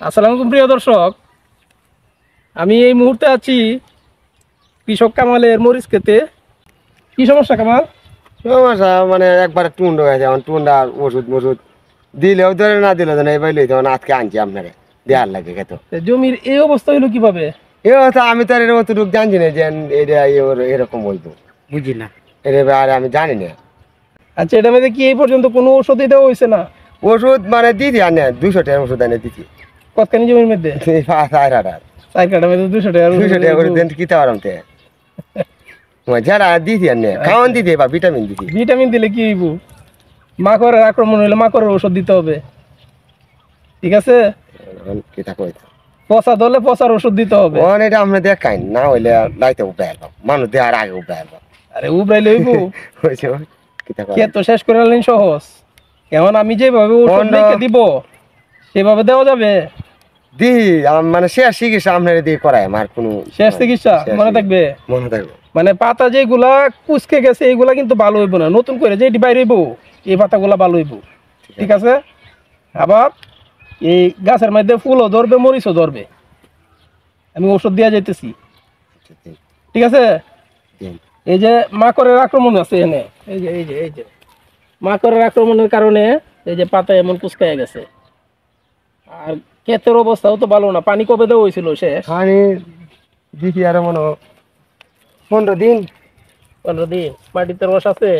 আসসালামু আলাইকুম প্রিয় দর্শক, আমি এই মুহূর্তে আছি কৃষক কামালের মরিচ খেতে। কি সমস্যা কামাল? সমস্যা মানে একবারে টুন্ড হয়ে যায়, টুন্ডা ওষুধ মষুধ দিলেও ধরে না দিলেও ধরে এবার লইতে আজকে আনছি আপনারে দেওয়ার লাগে খেতো। জমির এই অবস্থা হইলো কিভাবে? এ কথা আমি তো আর এর অতটুকু জানছি না যে এটা এরকম হইতো, বুঝি না। এটা আর আমি জানি না। আচ্ছা, এটা মধ্যে কি এই পর্যন্ত কোনো ওষুধই দেওয়া হয়েছে না? ওষুধ মানে দিদি আনে 200 টাকার ওষুধ আনে দিচ্ছি কতখানি জমির মধ্যে? 5 চার কাটার মধ্যে 200 টাকা 200 টাকা করে দেন কিতে পারাম তে যারা দিদি আনে খাওয়ান দিদি বা ভিটামিন দিদি। ভিটামিন দিলে কি হইব? মাকড়ের আক্রমণ হইলে মাকড়ের ওষুধ দিতে হবে, ঠিক আছে? কিতা কইতো পচা ধরলে পচার ওষুধ দিতে হবে। ওন এটা আমরা দেখাই না হইলে লাইতে উপায় মানুষ দেওয়ার আগে উপায় আরে উবরাইলে হইব? হয়েছে কিতা কয় ক্ষেত তো শেষ করে আনলেন সহজ। এখন আমি যেভাবে ওষুধ লিখে দিব সেভাবে দেওয়া যাবে? দি মানে শেষ চিকিৎসা আপনার দিয়ে করায় আমার কোনো শেষ চিকিৎসা মনে থাকবে? মনে থাকবে মানে পাতা যেগুলা কুচকে গেছে এইগুলা কিন্তু ভালো হইব না, নতুন করে যেটি বাইরে হইব এই পাতাগুলা ভালো হইব, ঠিক আছে? আবার এই গাছের মধ্যে ফুলও ধরবে, মরিচও ধরবে। আমি ওষুধ দিয়া যাইতেছি, ঠিক আছে? এই যে মাকড়ের আক্রমণ আছে এনে, এই যে মাকড়ের আক্রমণের কারণে এই যে পাতা এমন কুচকায় গেছে। আর ক্ষেতের অবস্থাও তো ভালো না। পানি কবে দেওয়া হয়েছিল শেষ? পানি দিদি আর মনে 15 দিন। 15 দিন। মাটিতে রস আছে?